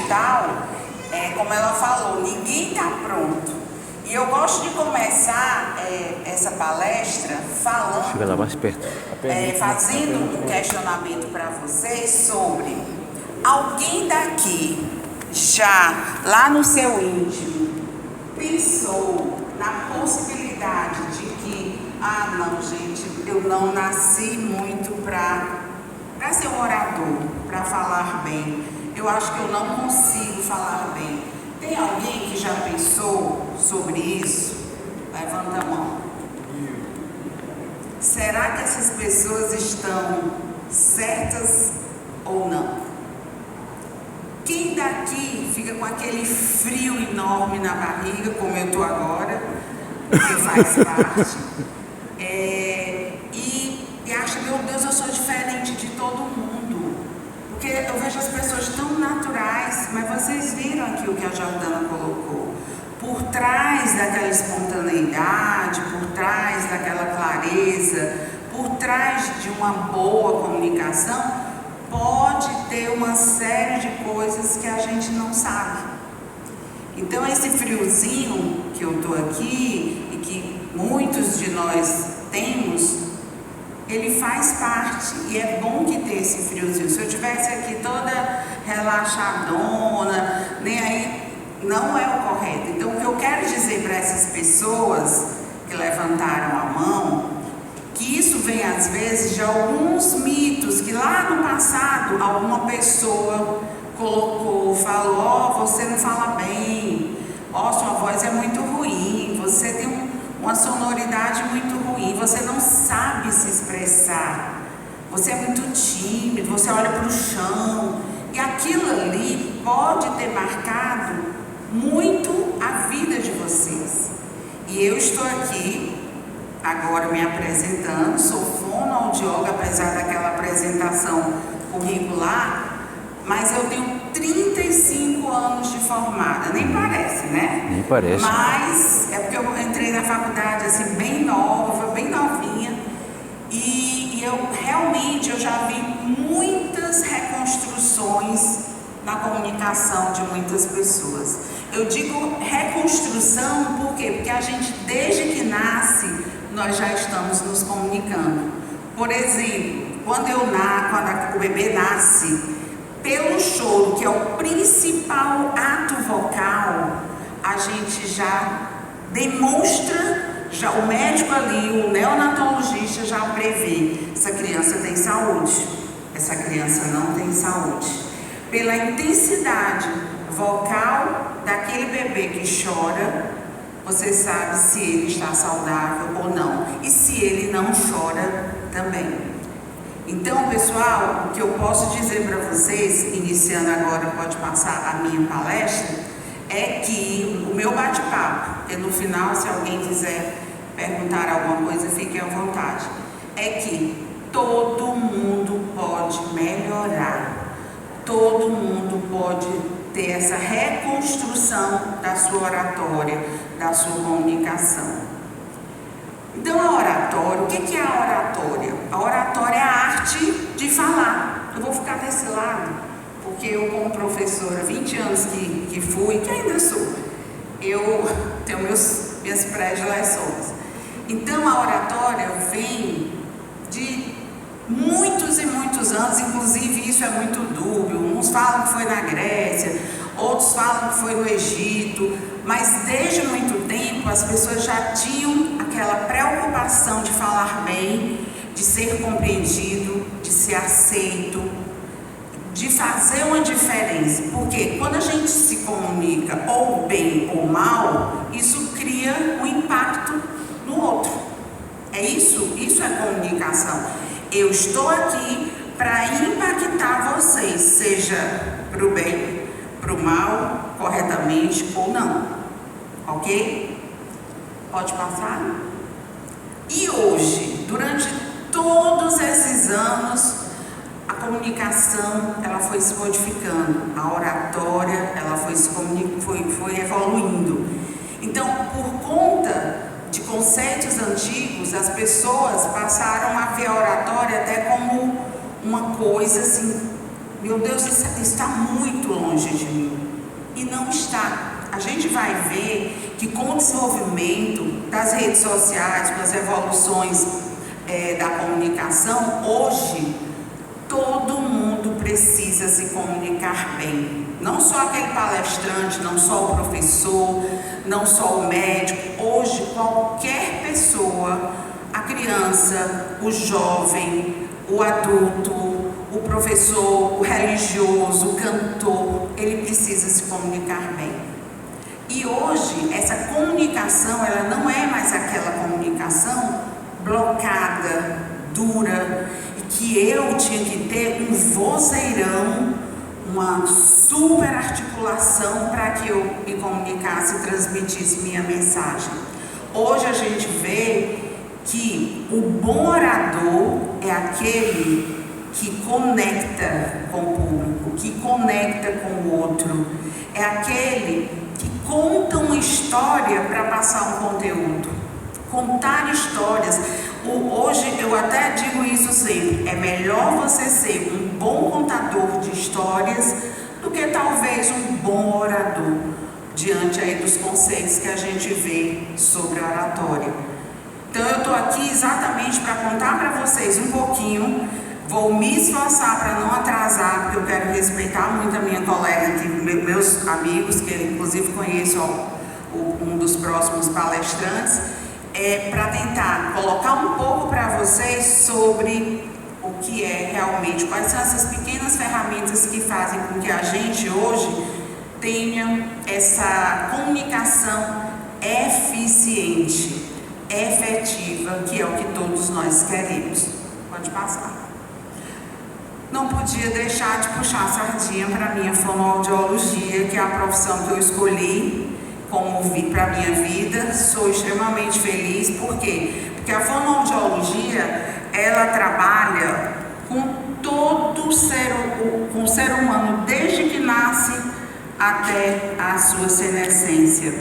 digital, como ela falou, ninguém está pronto. E eu gosto de começar essa palestra falando, chega lá mais perto. Fazendo um questionamento para vocês sobre: alguém daqui já, lá no seu íntimo, pensou na possibilidade de que, não, gente, eu não nasci muito para ser um orador, para falar bem. Eu acho que eu não consigo falar bem. Tem alguém que já pensou sobre isso? Levanta a mão. Será que essas pessoas estão certas ou não? Quem daqui fica com aquele frio enorme na barriga, como eu estou agora, que faz parte, e acha, meu Deus, eu sou diferente de todo mundo, porque eu vejo as pessoas tão naturais, mas vocês viram aqui o que a Jordana colocou, por trás daquela espontaneidade, por trás daquela clareza, por trás de uma boa comunicação, pode ter uma série de coisas que a gente não sabe. Então esse friozinho que eu estou aqui e que muitos de nós temos, ele faz parte, e é bom que ter esse friozinho. Se eu tivesse aqui toda relaxadona, nem aí, não é o correto. Então o que eu quero dizer para essas pessoas que levantaram a mão, que isso vem às vezes de alguns mitos que lá no passado alguma pessoa colocou, falou: você não fala bem, sua voz é muito ruim, você tem uma sonoridade muito ruim, você não sabe se expressar, você é muito tímido, você olha para o chão. E aquilo ali pode ter marcado muito a vida de vocês. E eu estou aqui agora me apresentando, sou fonoaudióloga, apesar daquela apresentação curricular, mas eu tenho 35 anos de formada, nem parece, né? Nem parece. Mas é porque eu entrei na faculdade assim, bem nova, bem novinha, e eu realmente já vi muitas reconstruções na comunicação de muitas pessoas. Eu digo reconstrução por quê? Porque a gente, desde que nasce, nós já estamos nos comunicando. Por exemplo, quando o bebê nasce, pelo choro, que é o principal ato vocal, a gente já demonstra, o médico ali, o neonatologista já prevê: essa criança tem saúde, essa criança não tem saúde. Pela intensidade vocal daquele bebê que chora, você sabe se ele está saudável ou não, e se ele não chora também. Então, pessoal, o que eu posso dizer para vocês, iniciando agora, pode passar a minha palestra, é que o meu bate-papo, e no final, se alguém quiser perguntar alguma coisa, fique à vontade, é que todo mundo pode melhorar, todo mundo pode ter essa reconstrução da sua oratória, da sua comunicação. Então, a oratória, o que é a oratória? A oratória é a arte de falar. Eu vou ficar desse lado, porque eu, como professora, 20 anos que fui, que ainda sou, eu tenho minhas predileções. Então, a oratória vem de muitos e muitos anos, inclusive isso é muito dúbio. Uns falam que foi na Grécia, outros falam que foi no Egito, mas desde muito tempo as pessoas já tinham aquela preocupação de falar bem, de ser compreendido, de ser aceito, de fazer uma diferença. Porque quando a gente se comunica ou bem ou mal, isso cria um impacto no outro. É isso? Isso é comunicação. Eu estou aqui para impactar vocês, seja para o bem, para o mal, corretamente ou não. Ok? Pode passar? E hoje, durante todos esses anos, a comunicação ela foi se modificando, a oratória ela foi evoluindo. Então, por conta de conceitos antigos, as pessoas passaram a ver a oratória até como uma coisa assim meu Deus, isso está muito longe de mim. E não está. A gente vai ver que com o desenvolvimento das redes sociais, com as evoluções da comunicação, hoje todo mundo precisa se comunicar bem. Não só aquele palestrante, não só o professor, não só o médico. Hoje qualquer pessoa, a criança, o jovem, o adulto, o professor, o religioso, o cantor, ele precisa se comunicar bem. E hoje essa comunicação, ela não é mais aquela comunicação blocada, dura, e que eu tinha que ter um vozeirão, uma super articulação para que eu me comunicasse e transmitisse minha mensagem. Hoje a gente vê que o bom orador é aquele que conecta com o público, que conecta com o outro, é aquele que conta uma história para passar um conteúdo. Contar histórias. Hoje eu até digo isso sempre, é melhor você ser um bom contador de histórias do que talvez um bom orador, diante aí dos conceitos que a gente vê sobre a oratória. Então eu estou aqui exatamente para contar para vocês um pouquinho. Vou me esforçar para não atrasar, porque eu quero respeitar muito a minha colega aqui, meus amigos, que eu inclusive conheço um dos próximos palestrantes, para tentar colocar um pouco para vocês sobre o que é realmente, quais são essas pequenas ferramentas que fazem com que a gente hoje tenha essa comunicação eficiente, efetiva, que é o que todos nós queremos. Pode passar. Não podia deixar de puxar a sardinha para a minha fonoaudiologia, que é a profissão que eu escolhi como para a minha vida. Sou extremamente feliz, por quê? Porque a fonoaudiologia, ela trabalha com todo o ser humano, desde que nasce até a sua senescência.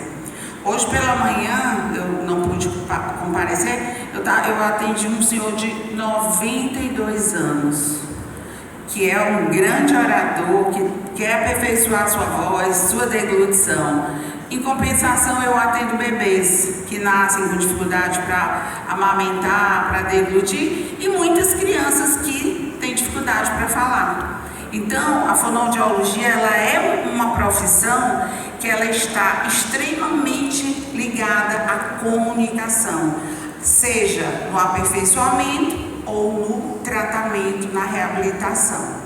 Hoje pela manhã, eu não pude comparecer, eu atendi um senhor de 92 anos, que é um grande orador, que quer aperfeiçoar sua voz, sua deglutição. Em compensação, eu atendo bebês que nascem com dificuldade para amamentar, para deglutir, e muitas crianças que têm dificuldade para falar. Então, a fonoaudiologia, ela é uma profissão que ela está extremamente ligada à comunicação, seja no aperfeiçoamento ou no tratamento, na reabilitação.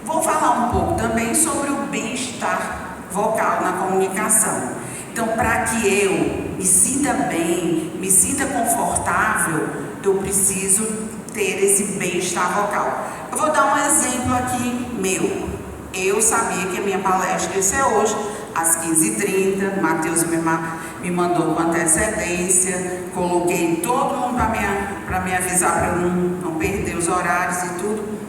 Vou falar um pouco também sobre o bem-estar vocal na comunicação. Então, para que eu me sinta bem, me sinta confortável, eu preciso ter esse bem-estar vocal. Eu vou dar um exemplo aqui meu. Eu sabia que a minha palestra ia ser hoje, às 15h30, Matheus me mandou com antecedência, coloquei todo mundo para me avisar, para eu não perder os horários e tudo.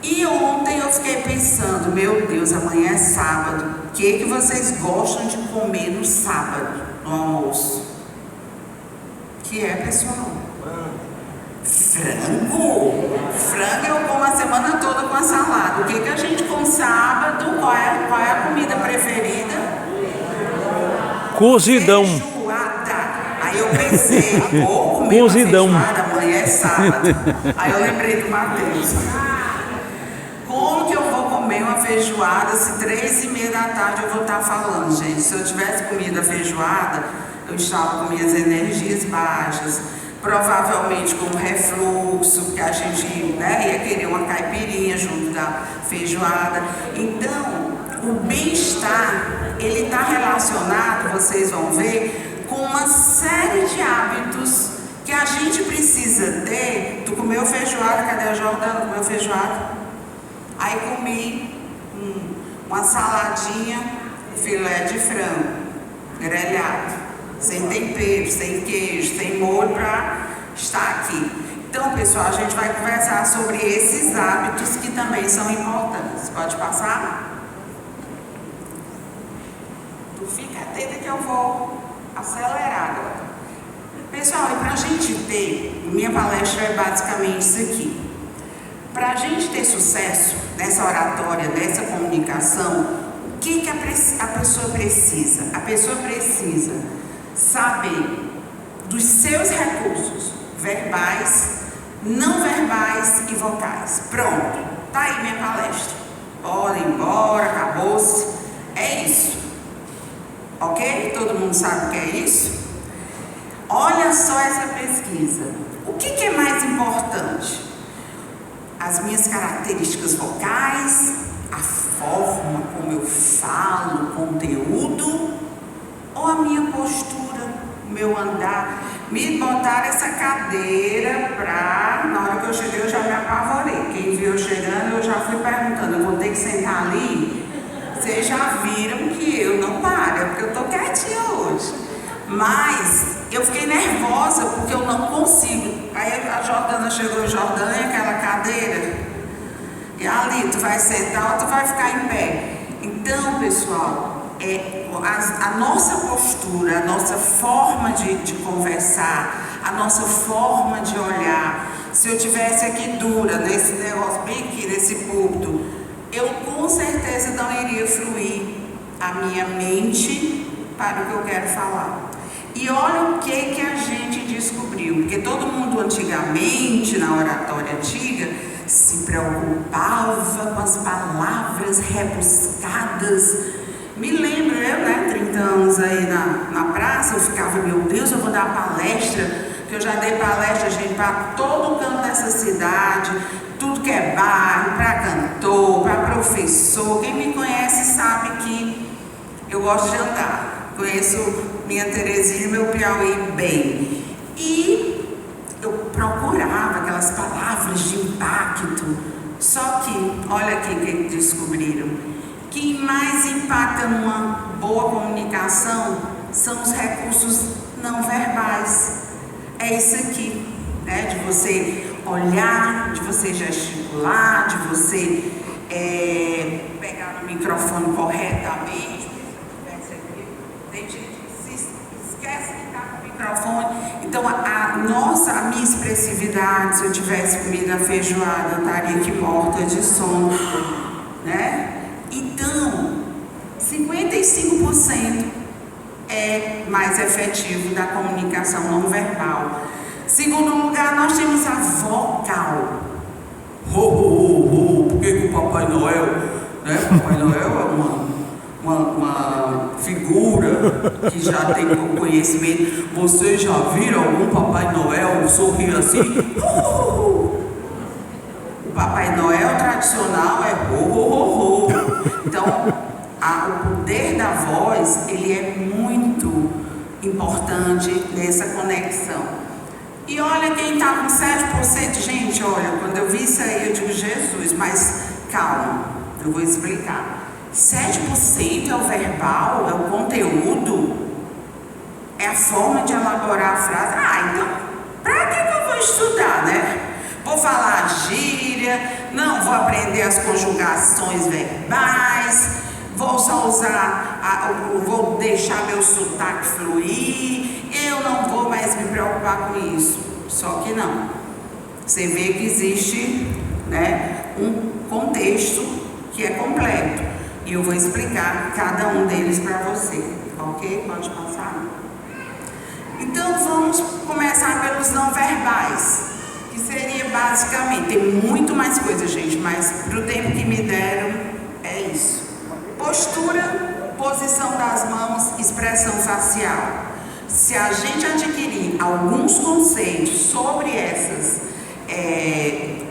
E ontem eu fiquei pensando, meu Deus, amanhã é sábado, o que vocês gostam de comer no sábado, no almoço? Que é, pessoal? Frango! Frango eu como a semana toda com a salada. O que a gente come sábado? Qual é a comida preferida? Cozidão. Feijoada. Aí eu pensei, vou comer cozidão. Uma feijoada, amanhã é sábado. Aí eu lembrei do Matheus. Como que eu vou comer uma feijoada se 3h30 da tarde eu vou estar falando, gente? Se eu tivesse comido a feijoada, eu estava com minhas energias baixas, provavelmente com refluxo, porque a gente ia querer uma caipirinha junto da feijoada. Então, o bem-estar, ele está relacionado, vocês vão ver, com uma série de hábitos que a gente precisa ter. Tu comeu feijoada? Cadê a Jordana? Comeu feijoada? Aí comi uma saladinha, filé de frango, grelhado, sem tempero, sem queijo, sem molho para estar aqui. Então, pessoal, a gente vai conversar sobre esses hábitos que também são importantes. Pode passar? Tu fica atenta que eu vou acelerar agora. Pessoal, e para a gente ter, minha palestra é basicamente isso aqui. para a gente ter sucesso nessa oratória, nessa comunicação, o que a pessoa precisa? A pessoa precisa saber dos seus recursos verbais, não verbais e vocais. Pronto, tá aí minha palestra. Bora embora, acabou-se. É isso. Ok? Todo mundo sabe o que é isso? Olha só essa pesquisa. O que é mais importante? As minhas características vocais, a forma como eu falo, o conteúdo, ou a minha postura, o meu andar? Me botaram essa cadeira pra... Na hora que eu cheguei eu já me apavorei. Quem viu eu chegando eu já fui perguntando, eu vou ter que sentar ali? Vocês já viram que eu não paro, porque eu tô quietinha hoje. Mas eu fiquei nervosa porque eu não consigo. Aí a Jordana chegou, Jordana, é aquela cadeira. E ali, tu vai sentar ou tu vai ficar em pé. Então, pessoal, a nossa postura, a nossa forma de conversar, a nossa forma de olhar. Se eu tivesse aqui dura, nesse negócio bem aqui, nesse púlpito, eu com certeza não iria fluir a minha mente para o que eu quero falar. E olha o que a gente descobriu, porque todo mundo antigamente, na oratória antiga, se preocupava com as palavras rebuscadas. Me lembro, eu, 30 anos aí na praça, eu ficava, meu Deus, eu vou dar palestra, que eu já dei palestra, gente, para todo canto dessa cidade, tudo que é bairro, para cantor, para professor. Quem me conhece sabe que eu gosto de andar. Conheço minha Terezinha e meu Piauí bem. E eu procurava aquelas palavras de impacto. Só que, olha aqui o que descobriram. Quem mais impacta numa boa comunicação são os recursos não verbais. É isso aqui, né? De você olhar, de você gesticular, de você pegar no microfone corretamente. Tem gente que se esquece de estar com o microfone. Então, a minha expressividade, se eu tivesse comido a feijoada, eu estaria aqui morta de sono, né? Então, 55% é mais efetivo da comunicação não verbal. Segundo lugar, nós temos a vocal. Por que o Papai Noel, né? Papai Noel é uma figura que já tem conhecimento. Vocês já viram algum Papai Noel sorrir assim? O Papai Noel tradicional é Então, o poder da voz, ele é muito importante nessa conexão. E olha quem está com 7%. Gente, olha, quando eu vi isso aí, eu digo, Jesus, mas calma, eu vou explicar. 7% é o verbal, é o conteúdo, é a forma de elaborar a frase. Então, para que eu vou estudar, né? Vou falar gíria, não vou aprender as conjugações verbais, vou só vou deixar meu sotaque fluir, eu não vou mais me preocupar com isso. Só que não. Você vê que existe, né, um contexto que é completo. E eu vou explicar cada um deles para você, ok? Pode passar? Então vamos começar pelos não verbais, que seria basicamente, tem muito mais coisa, gente, mas pro tempo que me deram, é isso. Postura, posição das mãos, expressão facial. Se a gente adquirir alguns conceitos sobre essas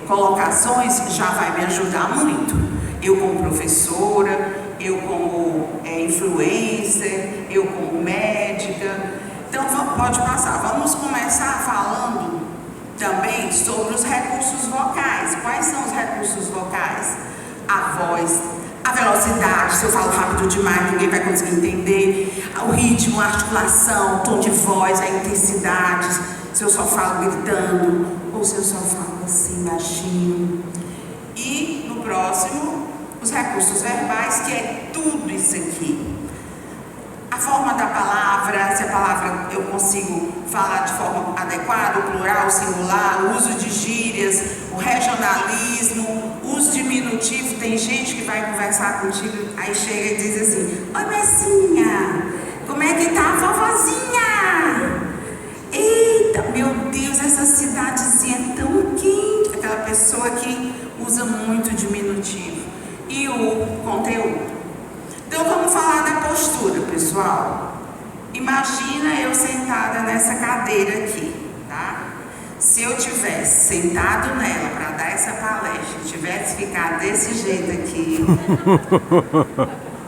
colocações, já vai me ajudar muito. Eu como professora, eu como influencer, eu como médica. Então pode passar. Vamos começar falando também sobre os recursos vocais. Quais são os recursos vocais? A voz, a velocidade, se eu falo rápido demais ninguém vai conseguir entender. O ritmo, a articulação, o tom de voz, a intensidade, se eu só falo gritando ou se eu só falo assim baixinho. E no próximo, os recursos verbais, que é tudo isso aqui. A forma da palavra, se a palavra eu consigo falar de forma adequada, o plural, o singular, o uso de gírias, o regionalismo, uso diminutivo. Tem gente que vai conversar contigo, aí chega e diz assim: oi, Messinha, como é que tá a vovozinha? Eita, meu Deus, essa cidadezinha é tão quente. Aquela pessoa que usa muito diminutivo. E o conteúdo. Então vamos falar da postura, pessoal. Imagina eu sentada nessa cadeira aqui, tá? Se eu tivesse sentado nela para dar essa palestra e tivesse ficado desse jeito aqui,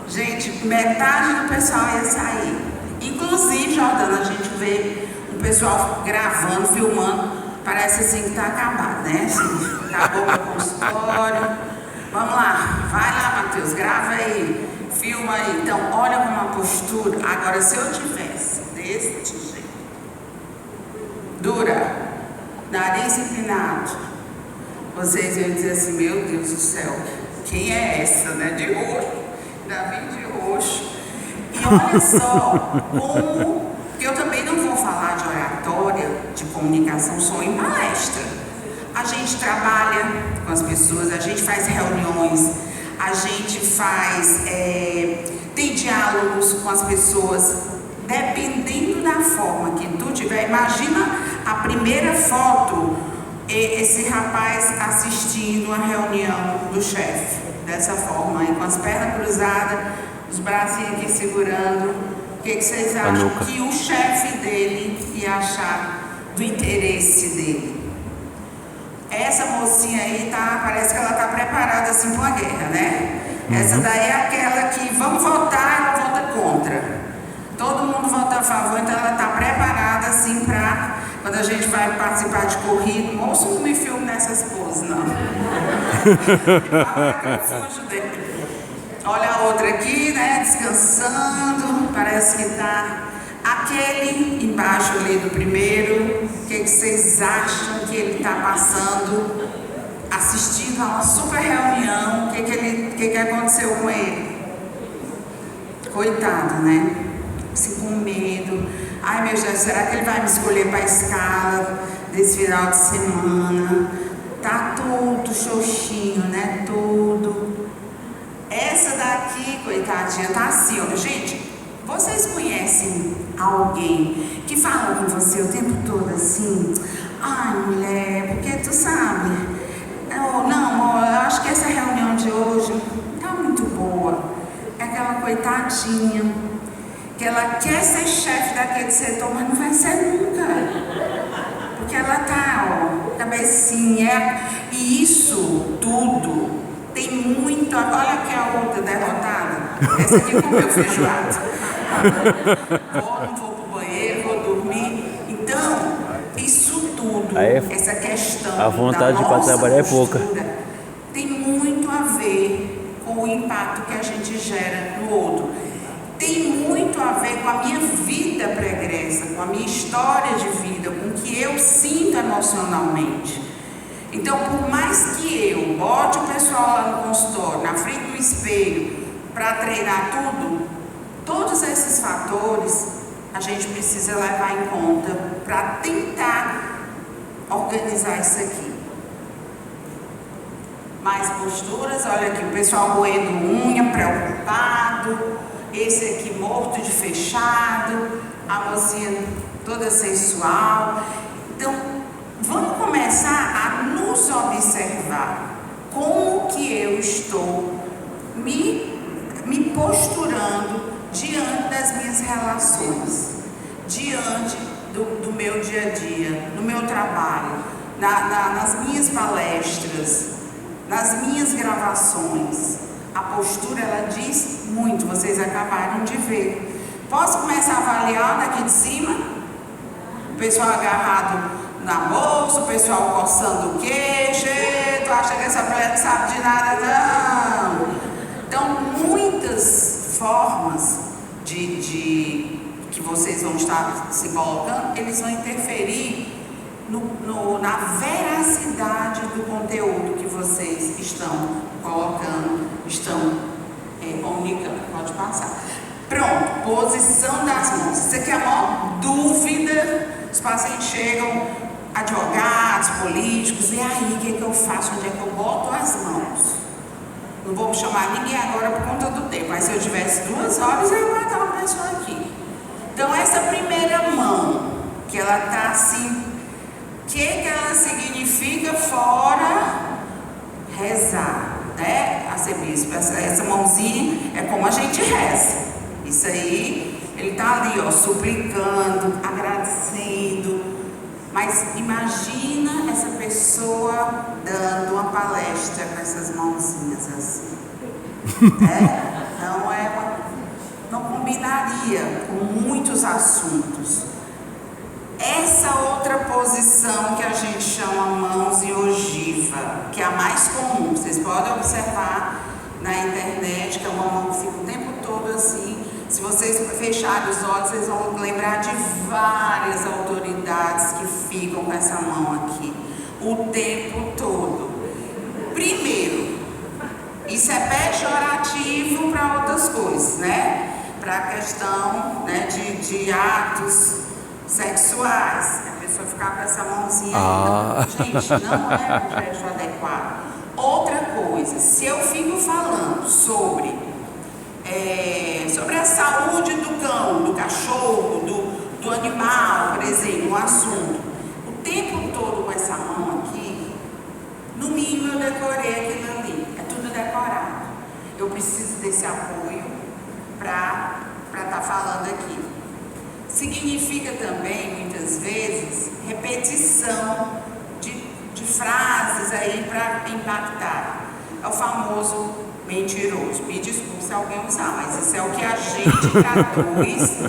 gente, metade do pessoal ia sair. Inclusive, Jordana, a gente vê o pessoal gravando, filmando, parece assim que tá acabado, né? Assim, acabou o consultório. Vamos lá, vai lá, Matheus, grava aí, filma aí. Então, olha como a postura. Agora, se eu tivesse desse jeito, dura, nariz empinado, vocês iam dizer assim: meu Deus do céu, quem é essa, né? De roxo, ainda vem de roxo. E olha só como, porque eu também não vou falar de oratória, de comunicação só em palestra. A gente trabalha com as pessoas, a gente faz reuniões, a gente faz, tem diálogos com as pessoas, dependendo da forma que tu tiver. Imagina a primeira foto, esse rapaz assistindo a reunião do chefe, dessa forma aí, com as pernas cruzadas, os bracinhos aqui segurando. O que vocês acham que o chefe dele ia achar do interesse dele? Essa mocinha aí parece que ela está preparada assim para uma guerra, né? Essa daí é aquela que vamos votar, ela vota contra. Todo mundo vota a favor, então ela está preparada assim para quando a gente vai participar de corrida. Moço, não me filme nessas poses, não. Olha a outra aqui, né? Descansando, parece que está. Aquele embaixo ali do primeiro, o que vocês acham que ele está passando, assistindo a uma super reunião? O que aconteceu com ele? Coitado, né? Assim, com medo. Ai, meu Deus, será que ele vai me escolher para a escala desse final de semana? Tá tudo xoxinho, né? Tudo. Essa daqui, coitadinha, tá assim, ó. Gente, vocês conhecem alguém que fala com você o tempo todo assim: ai, mulher, porque tu sabe, não, eu acho que essa reunião de hoje tá muito boa. É aquela coitadinha que ela quer ser chefe daquele setor, mas não vai ser nunca, porque ela tá, cabecinha. E isso tudo tem muito. Olha aqui a outra derrotada, essa aqui comeu feijoada. Não vou pro banheiro, vou dormir. Então, isso tudo, essa questão a vontade para trabalhar é pouca, tem muito a ver com o impacto que a gente gera no outro. Tem muito a ver com a minha vida pregressa, com a minha história de vida, com o que eu sinto emocionalmente. Então, por mais que eu bote o pessoal lá no consultório, na frente do espelho, para treinar tudo, todos esses fatores a gente precisa levar em conta para tentar organizar isso aqui. Mais posturas, olha aqui, o pessoal roendo unha, preocupado, esse aqui morto de fechado, a mocinha toda sensual. Então, vamos começar a nos observar como que eu estou me posturando diante das minhas relações, diante do meu dia a dia, no meu trabalho, nas minhas palestras, nas minhas gravações. A postura, ela diz muito, vocês acabaram de ver. Posso começar a avaliar daqui de cima? O pessoal agarrado na bolsa, o pessoal coçando o queixo. Tu acha que essa mulher não sabe de nada? Não! Então, muitas formas que vocês vão estar se colocando, eles vão interferir na veracidade do conteúdo que vocês estão colocando, estão comunicando. Pode passar. Pronto, posição das mãos. Isso aqui é a maior dúvida. Os pacientes chegam, advogados, políticos, e aí o que eu faço? Onde é que eu boto as mãos? Não vou chamar ninguém agora por conta do tempo, mas se eu tivesse 2 horas, eu ia botar uma pessoa aqui. Então, essa primeira mão, que ela está assim, o que ela significa fora rezar, né? Arcebispo, essa mãozinha é como a gente reza. Isso aí, ele está ali, ó, suplicando, agradecendo. Mas imagina essa pessoa dando uma palestra com essas mãozinhas assim. Não combinaria com muitos assuntos. Essa outra posição que a gente chama mãos e ogiva, que é a mais comum, vocês podem observar na internet, que é uma mão que fica o tempo todo assim. Se vocês fecharem os olhos, vocês vão lembrar de várias autoridades que ficam com essa mão aqui o tempo todo. Primeiro, isso é pejorativo para outras coisas, né? Para a questão, né, de atos sexuais. A pessoa ficar com essa mãozinha aí. Gente, não é um gesto adequado. Outra coisa, se eu fico falando sobre a saúde do cão, do cachorro, do animal, por exemplo, um assunto, o tempo todo com essa mão aqui, no mínimo eu decorei aquilo ali, é tudo decorado. Eu preciso desse apoio para estar falando aqui. Significa também, muitas vezes, repetição de frases aí para impactar. É o famoso mentiroso. Me desculpe se alguém usar, mas isso é o que a gente traduz,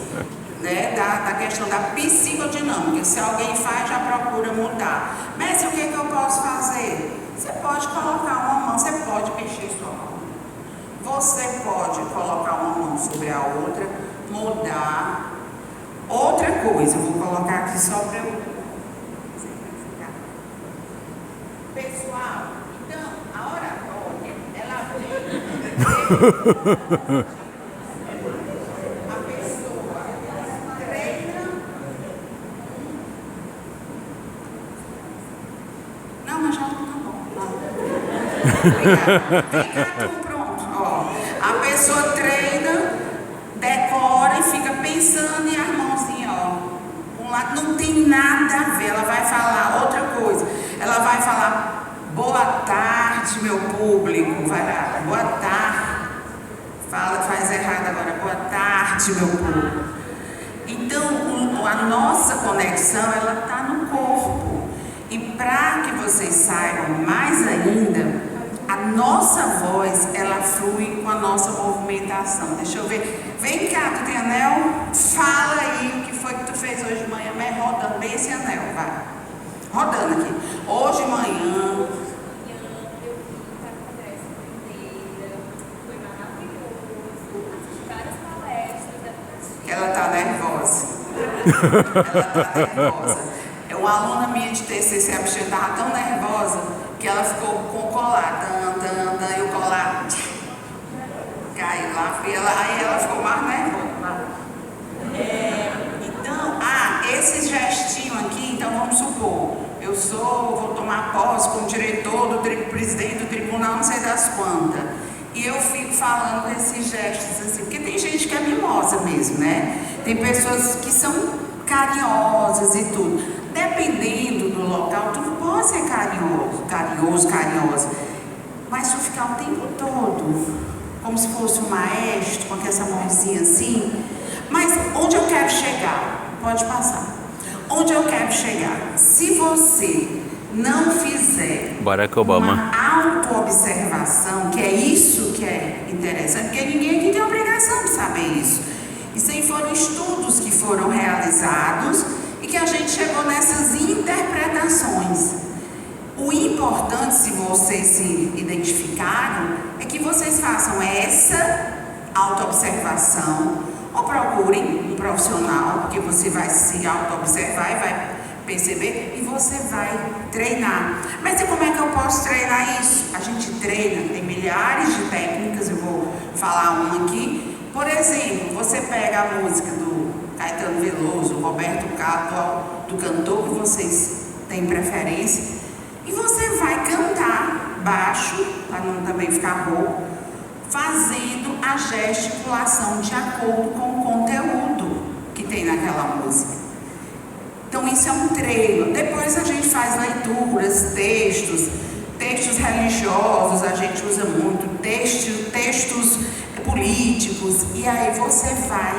né, da questão da psicodinâmica. Se alguém faz, já procura mudar. Mas o que eu posso fazer? Você pode colocar uma mão, você pode mexer sua mão. Você pode colocar uma mão sobre a outra, mudar. Outra coisa, eu vou colocar aqui só para eu... Pessoal, então, a oratória, ela vem... A pessoa treina... Não, mas já não tá bom. Obrigada. Vem cá, pronto. Ó, a pessoa treina, decora e fica pensando em as mãozinhas, ó. Um lado não tem nada a ver, ela vai falar outra coisa. Ela vai falar, boa tarde, meu público. Vai lá, boa tarde. Faz errado agora, boa tarde, meu público. Então, a nossa conexão, ela está no corpo. E para que vocês saibam mais ainda, a nossa voz, ela flui com a nossa movimentação. Deixa eu ver. Vem cá, tu tem anel? Fala aí o que foi que tu fez hoje de manhã. Vai rodando bem esse anel, vai. Rodando aqui. Hoje de manhã. Ela tá nervosa. Ela tá nervosa. Uma aluna minha de TCC, a bichinha estava tão nervosa que ela ficou com o colar, e o colar caiu lá, aí ela ficou mais nervosa. Então, esse gestinho aqui, então vamos supor, vou tomar posse como diretor presidente do tribunal, não sei das quantas, e eu fico falando esses gestos assim, porque tem gente que é mimosa mesmo, né? Tem pessoas que são carinhosas e tudo. Dependendo do local, tu pode ser carinhosa, mas tu ficar o tempo todo como se fosse um maestro, com essa mãozinha assim. Mas onde eu quero chegar? Pode passar. Onde eu quero chegar? Se você não fizer Barack Obama. uma autoobservação, que é isso que é interessante, porque ninguém aqui tem obrigação de saber isso. Isso aí foram estudos que foram realizados e que a gente chegou nessas interpretações. O importante, se vocês se identificaram, é que vocês façam essa autoobservação ou procurem um profissional, porque você vai se autoobservar e vai perceber e você vai treinar. Mas e como é que eu posso treinar isso? A gente treina, tem milhares de técnicas, eu vou falar uma aqui. Por exemplo, exemplo, você pega a música do Caetano Veloso, Roberto Carlos, do cantor que vocês têm preferência, e você vai cantar baixo, para não também ficar rouco, fazendo a gesticulação de acordo com o conteúdo que tem naquela música. Então isso é um treino. Depois a gente faz leituras, textos religiosos, a gente usa muito, textos políticos, e aí você vai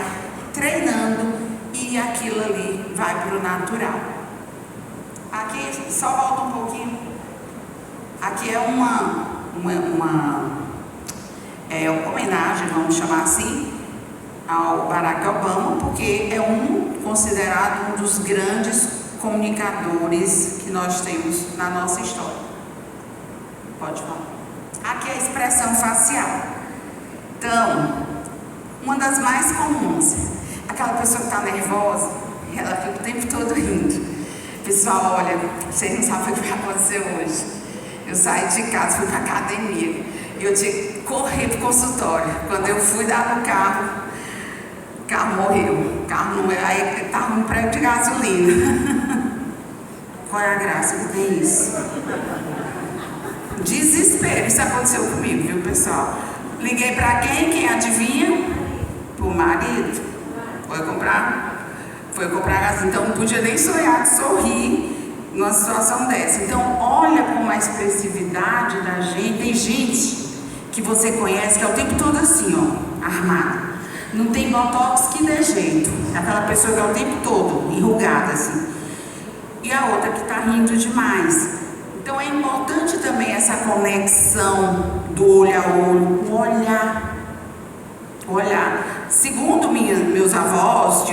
treinando e aquilo ali vai para o natural. Aqui, só volta um pouquinho. Aqui é uma homenagem, vamos chamar assim, ao Barack Obama, porque é considerado um dos grandes comunicadores que nós temos na nossa história. Pode falar. Aqui é a expressão facial. Então, uma das mais comuns, aquela pessoa que está nervosa, ela fica o tempo todo rindo. Pessoal, olha, vocês não sabem o que vai acontecer hoje. Eu saí de casa, fui para a academia, eu tinha que correr para o consultório. Quando eu fui dar no carro, o carro morreu. O carro não, aí estava no prego de gasolina. Qual é a graça que tem isso? Desespero, isso aconteceu comigo, viu, pessoal? Liguei para quem? Quem adivinha? Pro marido. Foi comprar gasolina. Então não podia nem sonhar de sorrir numa situação dessa. Então olha como a expressividade da gente. Tem gente que você conhece que é o tempo todo assim, ó, armada. Não tem botox que dê jeito. Aquela pessoa que é o tempo todo enrugada assim. E a outra que está rindo demais. Então é importante também essa conexão do olho a olho, o olhar. Segundo meus avós,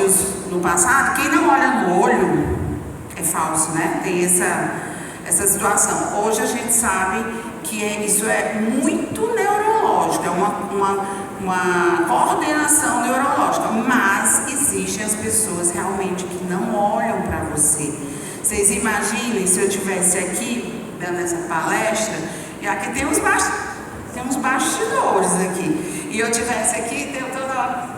no passado, quem não olha no olho é falso, né? Tem essa situação. Hoje a gente sabe que isso é muito neurológico, é uma coordenação neurológica, mas existem as pessoas realmente que não olham para você. Vocês imaginem se eu estivesse aqui dando essa palestra, e aqui tem uns bastidores aqui, e eu estivesse aqui, eu toda hora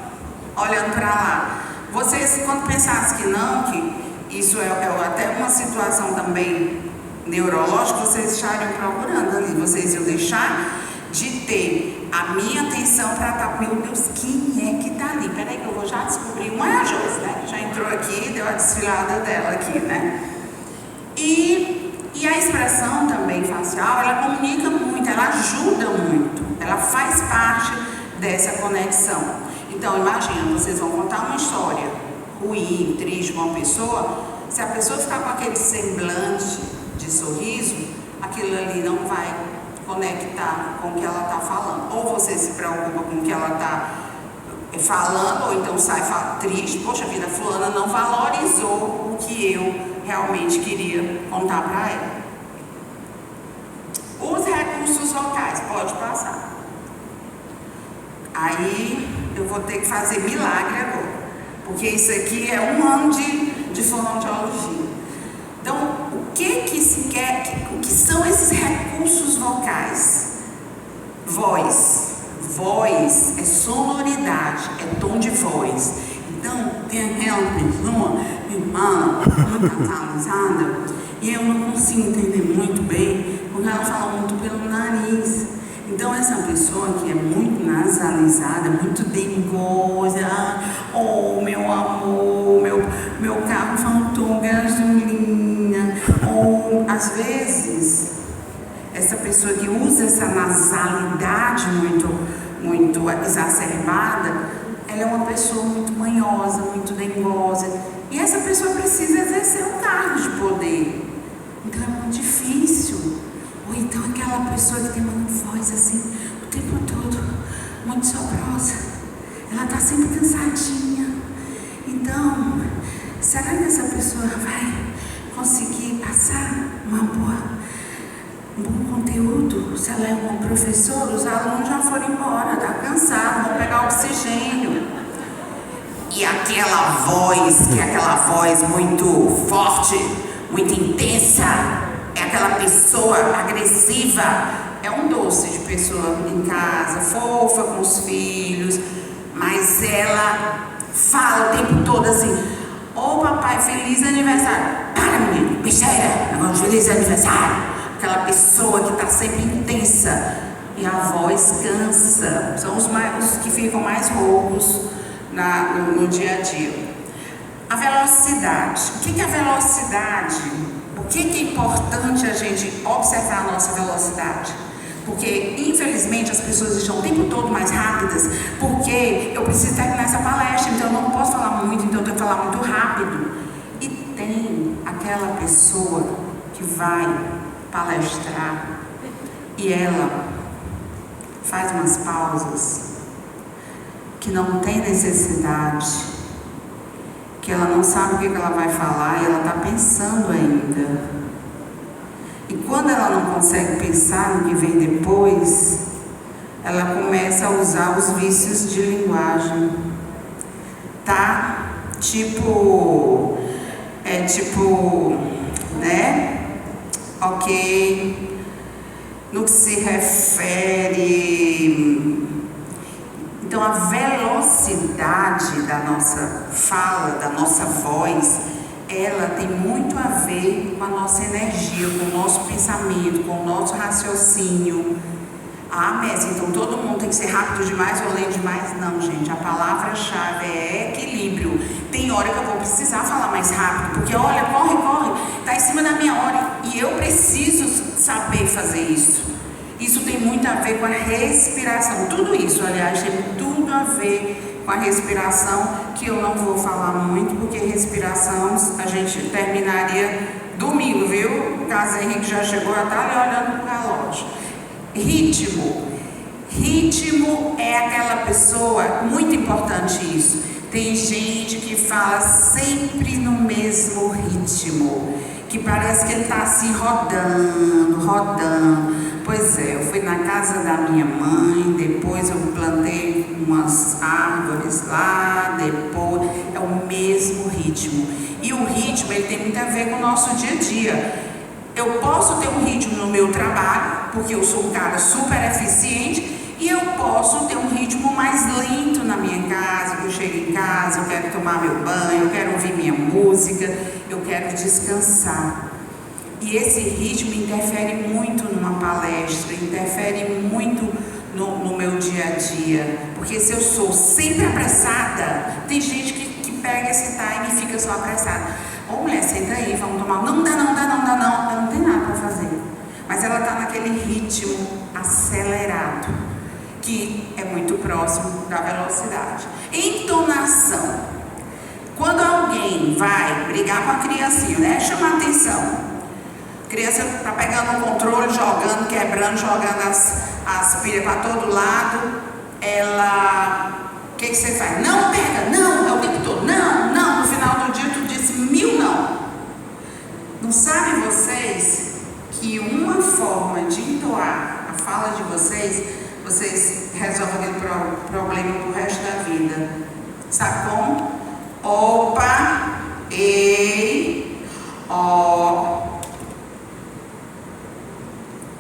olhando para lá. Vocês, quando pensassem que não, que isso é até uma situação também neurológica, vocês estariam procurando ali, vocês iam deixar de ter a minha atenção para estar, meu Deus, quem é que está ali? Peraí que eu vou já descobrir. Uma é a Josi, né? Já entrou aqui, deu a desfilada dela aqui, né? E a expressão também facial, ela comunica muito, ela ajuda muito, ela faz parte dessa conexão. Então, imagina, vocês vão contar uma história ruim, triste de uma pessoa, se a pessoa ficar com aquele semblante de sorriso, aquilo ali não vai conectar com o que ela está falando. Ou você se preocupa com o que ela está falando, ou então sai triste, poxa vida, fulana não valorizou o que eu realmente queria contar para ela. Os recursos vocais, pode passar. Aí eu vou ter que fazer milagre agora, porque isso aqui é 1 ano de fonoaudiologia. Então, o que se quer, o que são esses recursos vocais? Voz é sonoridade, é tom de voz. Então, tem aquela pessoa que fala muito nasalizada e eu não consigo entender muito bem, porque ela fala muito pelo nariz. Então, essa pessoa que é muito nasalizada, muito dengosa, oh, meu amor, meu carro faltou gasolina, ou às vezes, essa pessoa que usa essa nasalidade muito exacerbada, ela é uma pessoa muito manhosa, muito dengosa, e essa pessoa precisa exercer um cargo de poder. Então é muito difícil. Ou então aquela pessoa que tem uma voz assim o tempo todo, muito sobrosa, ela está sempre cansadinha. Então, será que essa pessoa vai conseguir passar um bom conteúdo? Se ela é uma professora, os alunos já foram embora, está cansado, vão pegar oxigênio. E aquela voz, que é aquela voz muito forte, muito intensa, é aquela pessoa agressiva, é um doce de pessoa em casa, fofa com os filhos, mas ela fala o tempo todo assim: ô papai, feliz aniversário. Para, menino, besteira, negócio de feliz aniversário. Aquela pessoa que está sempre intensa e a voz cansa. São os que ficam mais roucos no dia a dia. A velocidade. O que é a velocidade? Por que é importante a gente observar a nossa velocidade? Porque, infelizmente, as pessoas estão o tempo todo mais rápidas, porque eu preciso terminar essa palestra, então eu não posso falar muito, então eu tenho que falar muito rápido. E tem aquela pessoa que vai palestrar e ela faz umas pausas que não tem necessidade, que ela não sabe o que ela vai falar e ela está pensando ainda. E quando ela não consegue pensar no que vem depois, ela começa a usar os vícios de linguagem. Tá? Né? Ok. No que se refere. Então, a velocidade da nossa fala, da nossa voz, ela tem muito a ver com a nossa energia, com o nosso pensamento, com o nosso raciocínio. Ah, Messi, então todo mundo tem que ser rápido demais ou lento demais? Não, gente, a palavra-chave é equilíbrio. Tem hora que eu vou precisar falar mais rápido, porque olha, corre, tá em cima da minha hora e eu preciso saber fazer isso. Isso tem muito a ver com a respiração. Tudo isso, aliás, tem tudo a ver com a respiração, que eu não vou falar muito, porque respiração a gente terminaria domingo, viu? O caso Henrique já chegou, já está ali olhando para o relógio. Ritmo é aquela pessoa, muito importante isso. Tem gente que fala sempre no mesmo ritmo, que parece que ele está assim rodando. Pois é, eu fui na casa da minha mãe, depois eu plantei umas árvores lá, depois é o mesmo ritmo. E o ritmo, ele tem muito a ver com o nosso dia a dia. Eu posso ter um ritmo no meu trabalho, porque eu sou um cara super eficiente, e eu posso ter um ritmo mais lento na minha casa, que eu chego em casa, eu quero tomar meu banho, eu quero ouvir minha música, eu quero descansar. E esse ritmo interfere muito numa palestra, interfere muito no meu dia a dia. Porque se eu sou sempre apressada, tem gente que pega esse time e fica só apressada. Ô mulher, senta aí, vamos tomar. Não dá não. Ela não tem nada para fazer. Mas ela está naquele ritmo acelerado, que é muito próximo da velocidade. Entonação. Quando alguém vai brigar com a criancinha, né? Chama a atenção. A criança está pegando o controle, jogando, quebrando, jogando as pilhas para todo lado. O que você faz? Não pega, não, é o tempo todo, não. No final do dia tu disse 1000 não. Não sabem vocês que uma forma de entoar a fala de vocês resolvem aquele problema pro resto da vida. Sabe como? Opa, ei, ó.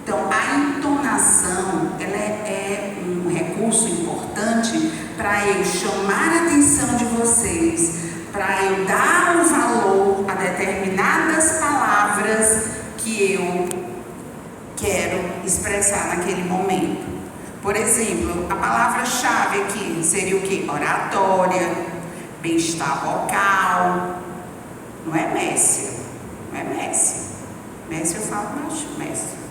Então, a entonação, ela é um recurso importante para eu chamar a atenção de vocês, para eu dar um valor a determinadas palavras que eu quero expressar naquele momento. Por exemplo, a palavra-chave aqui seria o quê? Oratória, bem-estar vocal. Não é Messia. Messia eu falo mais Messia.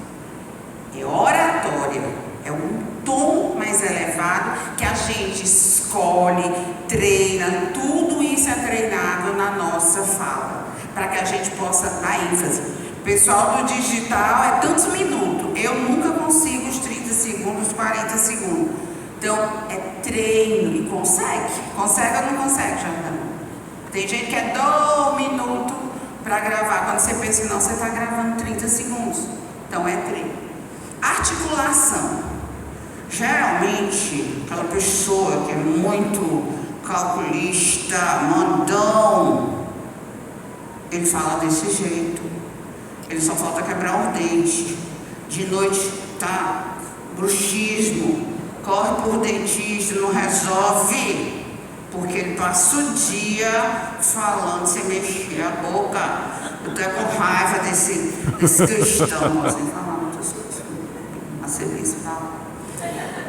É oratória, é um tom mais elevado que a gente escolhe, treina, tudo isso é treinado na nossa fala, para que a gente possa dar ênfase. O pessoal do digital é tantos minutos, eu nunca consigo os 30 segundos, 40 segundos. Então, é treino e consegue ou não consegue, Jordana? Tem gente que é 2 minutos para gravar, quando você pensa, não, você está gravando 30 segundos. Então, é treino. Articulação. Geralmente, aquela pessoa que é muito calculista, mandão, ele fala desse jeito. Ele só falta quebrar os dentes. De noite, tá? Bruxismo. Corre por dentista, não resolve, porque ele passa o dia falando sem mexer a boca. Eu tô com raiva desse cristão, assim, falando muitas coisas. A serviço fala.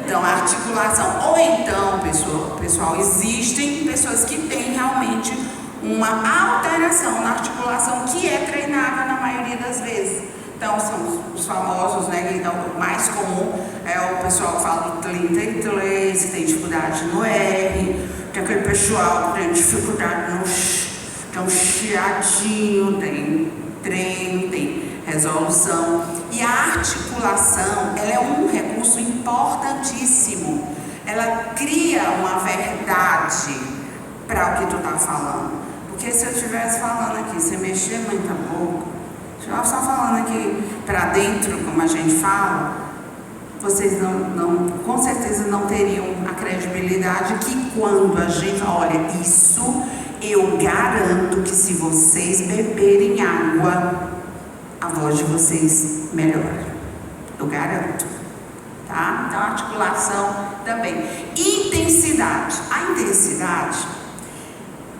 Então, a articulação. Ou então, pessoal, existem pessoas que têm realmente uma alteração na articulação que é treinável na maioria das vezes. Então, são os famosos, né? Então, o mais comum é o pessoal que fala do 33, que tem dificuldade no R, tem aquele pessoal que tem dificuldade no tem um chiadinho, tem treino, tem resolução. E a articulação, ela é um recurso importantíssimo. Ela cria uma verdade para o que tu está falando. Porque se eu estivesse falando aqui, você mexer muito a boca, se eu só falando aqui para dentro, como a gente fala, vocês com certeza não teriam a credibilidade que quando a gente olha isso, eu garanto que se vocês beberem água, a voz de vocês melhora. Eu garanto. Tá? Então, a articulação também. Intensidade. A intensidade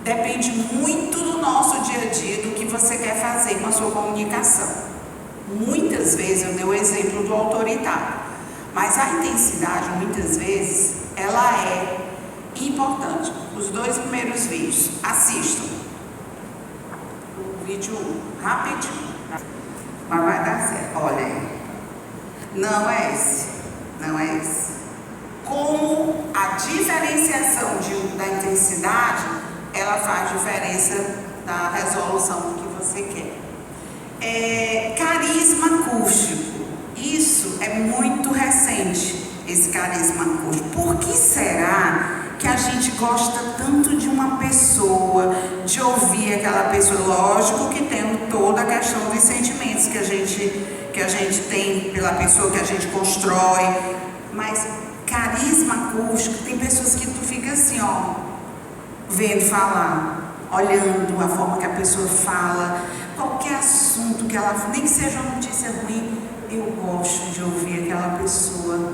depende muito do nosso dia a dia, do que você quer fazer com a sua comunicação. Muitas vezes, eu dei o exemplo do autoritário, mas a intensidade, muitas vezes, ela é importante. Os 2 primeiros vídeos, assistam. O vídeo 1, rapidinho, mas vai dar certo. Olha aí. Não é esse. Não é esse. Como a diferenciação da intensidade, ela faz diferença da resolução do que você quer. Carisma acústico. Isso é muito recente, esse carisma acústico. Por que será que a gente gosta tanto de uma pessoa, de ouvir aquela pessoa? Lógico que tem toda a questão dos sentimentos que a gente tem pela pessoa, que a gente constrói. Mas carisma acústico, tem pessoas que tu fica assim, ó, vendo falar, olhando a forma que a pessoa fala, qualquer assunto que ela, nem que seja uma notícia ruim, eu gosto de ouvir aquela pessoa.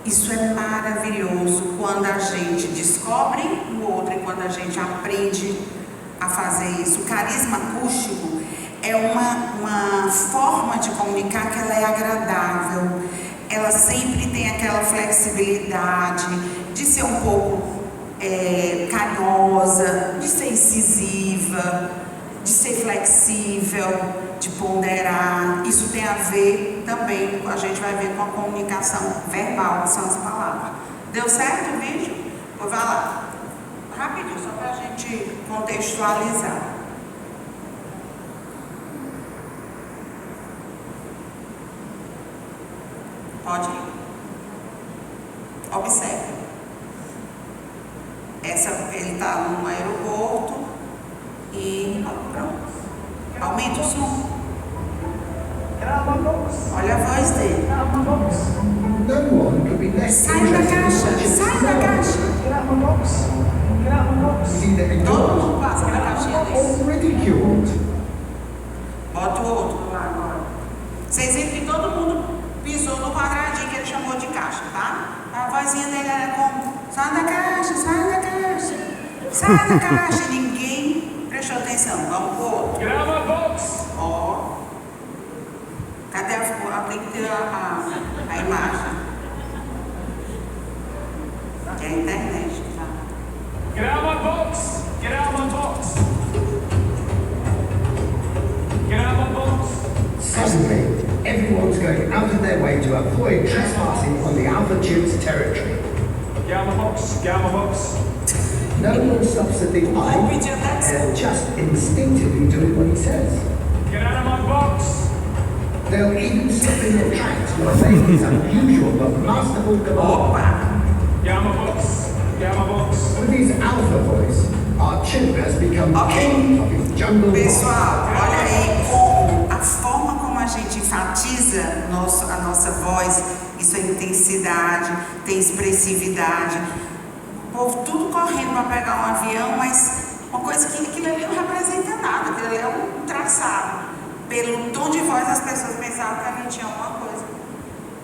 Isso é maravilhoso quando a gente descobre o outro e quando a gente aprende a fazer isso. O carisma acústico é uma forma de comunicar que ela é agradável. Ela sempre tem aquela flexibilidade de ser um pouco carinhosa, de ser incisiva, de ser flexível, de ponderar. Isso tem a ver também, a gente vai ver com a comunicação verbal, que são as palavras. Deu certo o vídeo? Vai lá, rapidinho, só para a gente contextualizar. Pode ir. Observe. Ele está no aeroporto e pronto. Aumenta o som. Olha a voz dele. Sai da caixa, sai da caixa. Todo mundo passa pela caixinha desse. Bota o outro lá agora. Vocês viram que todo mundo pisou no quadradinho que ele chamou de caixa, tá? A vozinha dele era como: sai da caixa, sai da caixa, sai da caixa. Ninguém prestou atenção. Vamos pro outro. Grava box. Ó. Cadê tem que ter a imagem? É a internet, tá? Grava box. Grava box. Grava box. Suddenly, everyone's going out of their way to avoid trespassing on the altitude's territory. Gamma box. Gamma box. No one stops to think, they'll just instinctively do what he says. Get out of my box. They'll even stop in their tracks to obey his unusual but masterful command. Gamma box. Gamma box. With his alpha voice, our chimp has become king of his jungle. Pessoal, olha aí como a forma como a gente enfatiza a nossa voz, isso é intensidade, tem expressividade. O povo tudo correndo para pegar um avião, mas uma coisa que aquilo ali não representa nada, aquilo ali é um traçado. Pelo tom de voz, as pessoas pensavam que a gente tinha alguma coisa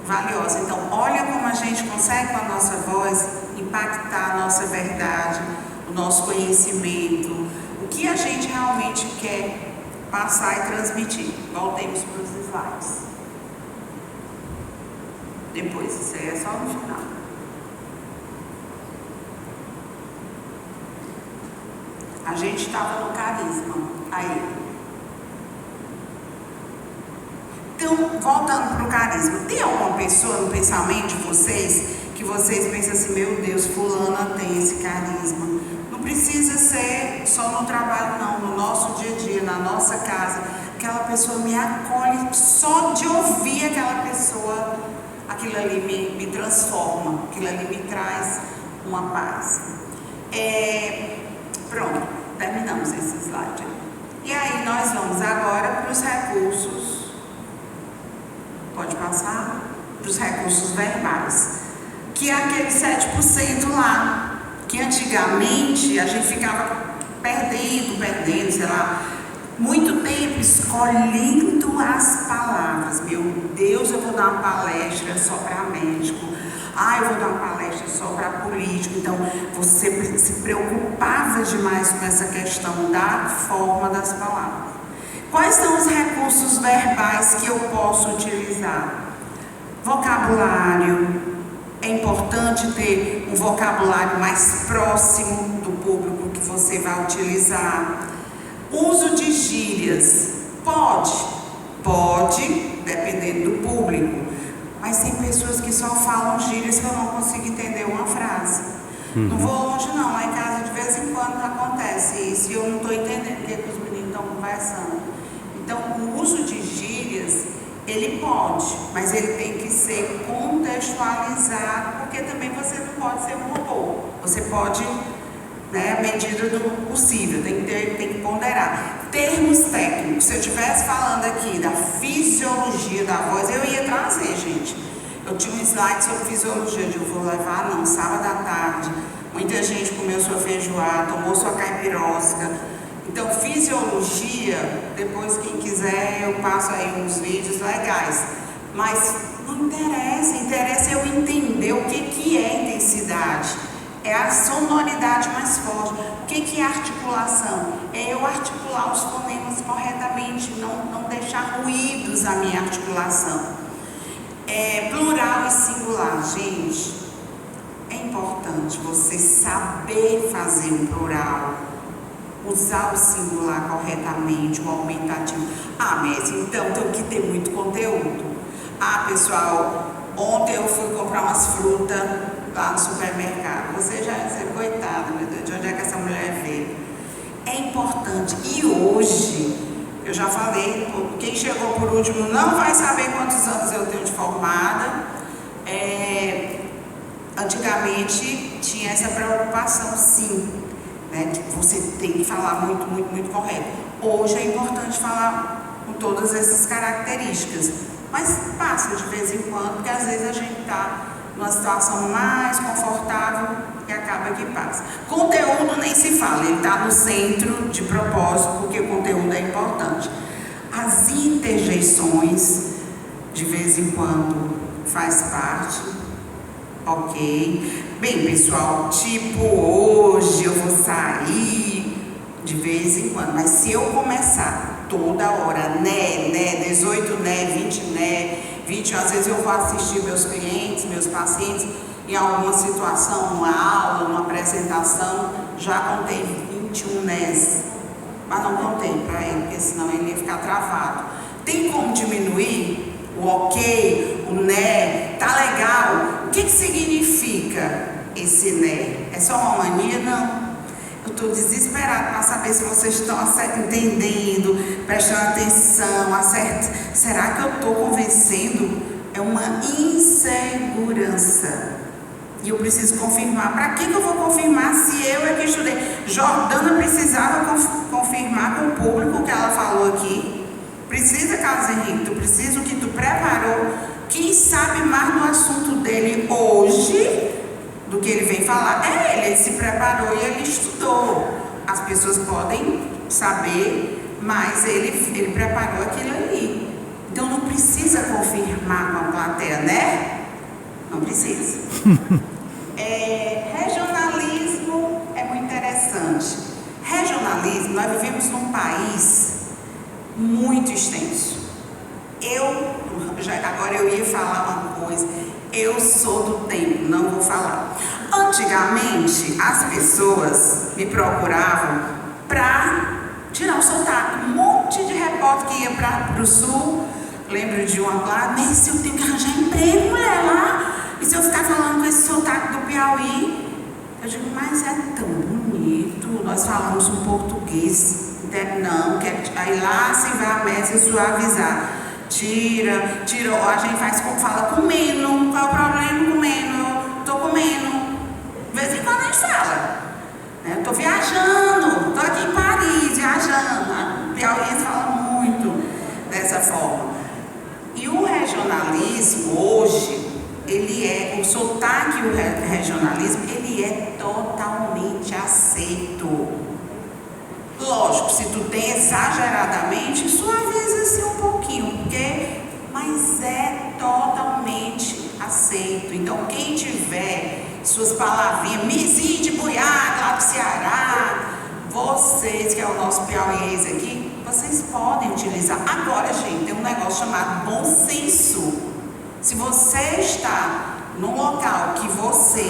valiosa. Então, olha como a gente consegue com a nossa voz impactar a nossa verdade, o nosso conhecimento, o que a gente realmente quer passar e transmitir. Voltemos para os slides. Depois, isso aí é só no final. A gente estava no carisma. Aí. Então, voltando para o carisma, tem alguma pessoa no pensamento de vocês que vocês pensam assim, meu Deus, fulana tem esse carisma? Não precisa ser só no trabalho não, no nosso dia a dia, na nossa casa. Aquela pessoa me acolhe, só de ouvir aquela pessoa, aquilo ali me transforma, aquilo ali me traz uma paz. Pronto, terminamos esse slide. E aí nós vamos agora para os recursos. Pode passar? Para os recursos verbais. Que é aquele 7% lá, que antigamente a gente ficava perdendo, sei lá, muito tempo escolhendo as palavras. Meu Deus, eu vou dar uma palestra só para médico. Eu vou dar uma palestra só para político. Então, você se preocupava demais com essa questão da forma das palavras. Quais são os recursos verbais que eu posso utilizar? Vocabulário. É importante ter um vocabulário mais próximo do público que você vai utilizar. Uso de gírias. Pode, dependendo do público. Mas tem pessoas que só falam gírias que eu não consigo entender uma frase. Não vou longe não, lá em casa de vez em quando acontece isso e eu não estou entendendo o que os meninos estão conversando. Então, o uso de gírias, ele pode, mas ele tem que ser contextualizado, porque também você não pode ser um robô. Você pode, à medida do possível, tem que ponderar. Termos técnicos, se eu estivesse falando aqui da fisiologia da voz, eu ia trazer, gente. Eu tinha um slide sobre fisiologia, eu vou levar, não, sábado à tarde. Muita gente comeu sua feijoada, tomou sua caipirosca. Então, fisiologia, depois quem quiser, eu passo aí uns vídeos legais. Mas não interessa eu entender o que é intensidade. É a sonoridade mais forte. O que é articulação? É eu articular os fonemas corretamente, não deixar ruídos na minha articulação. Plural e singular, gente. É importante você saber fazer um plural, usar o singular corretamente, o aumentativo. Mas então tem que ter muito conteúdo. Pessoal, ontem eu fui comprar umas frutas lá no supermercado. Você já vai dizer, coitada, meu Deus, de onde é que essa mulher veio? É importante. E hoje, eu já falei, quem chegou por último não vai saber quantos anos eu tenho de formada. Antigamente tinha essa preocupação, sim, né? Você tem que falar muito, muito, muito correto. Hoje é importante falar com todas essas características, mas passa de vez em quando, porque às vezes a gente está numa situação mais confortável e acaba que passa. Conteúdo nem se fala, ele está no centro de propósito, porque o conteúdo é importante. As interjeições, de vez em quando, faz parte, ok? Bem, pessoal, tipo, hoje eu vou sair de vez em quando, mas se eu começar toda hora, 18, 20, 20, às vezes eu vou assistir meus clientes, meus pacientes, em alguma situação, numa aula, numa apresentação, já contei 21 nés, mas não contei para ele, porque senão ele ia ficar travado. Tem como diminuir o ok, o né, tá legal? O que significa esse né? É só uma mania? Não. Eu estou desesperada para saber se vocês estão entendendo, prestando atenção, será que eu estou convencendo? É uma insegurança. E eu preciso confirmar. Para que eu vou confirmar se eu é que estudei? Jordana precisava confirmar com o público que ela falou aqui. Precisa, Carlos Henrique, tu precisa o que tu preparou. Quem sabe mais do assunto dele hoje do que ele vem falar é ele se preparou e ele estudou. As pessoas podem saber, mas ele preparou aquilo ali. Então não precisa confirmar com a plateia, né? Não precisa. Regionalismo é muito interessante. Regionalismo, nós vivemos num país muito extenso. Agora eu ia falar uma coisa, eu sou do tempo, não vou falar. Antigamente, as pessoas me procuravam para tirar o sotaque. Um monte de repórter que ia para o sul, lembro de uma lá, Nesse, eu tenho que arranjar emprego, mulher, lá. E se eu ficar falando com esse sotaque do Piauí? Eu digo, mas é tão bonito, nós falamos um português. Não, aí lá se vai a Messi suavizar. Tira, a gente fala comendo. Qual é o problema comendo? Tô comendo. De vez em quando a gente fala. Eu tô viajando, tô aqui em Paris, viajando. O piauiense fala muito dessa forma. E o regionalismo hoje, o sotaque e o regionalismo, ele é totalmente aceito. Lógico, se tu tem exageradamente, suaviza-se um pouquinho, mas é totalmente aceito. Então, quem tiver suas palavrinhas, Mizi de Buiá, lá do Ceará, vocês, que é o nosso piauiês aqui, vocês podem utilizar. Agora, gente, tem um negócio chamado bom senso. Se você está num local que você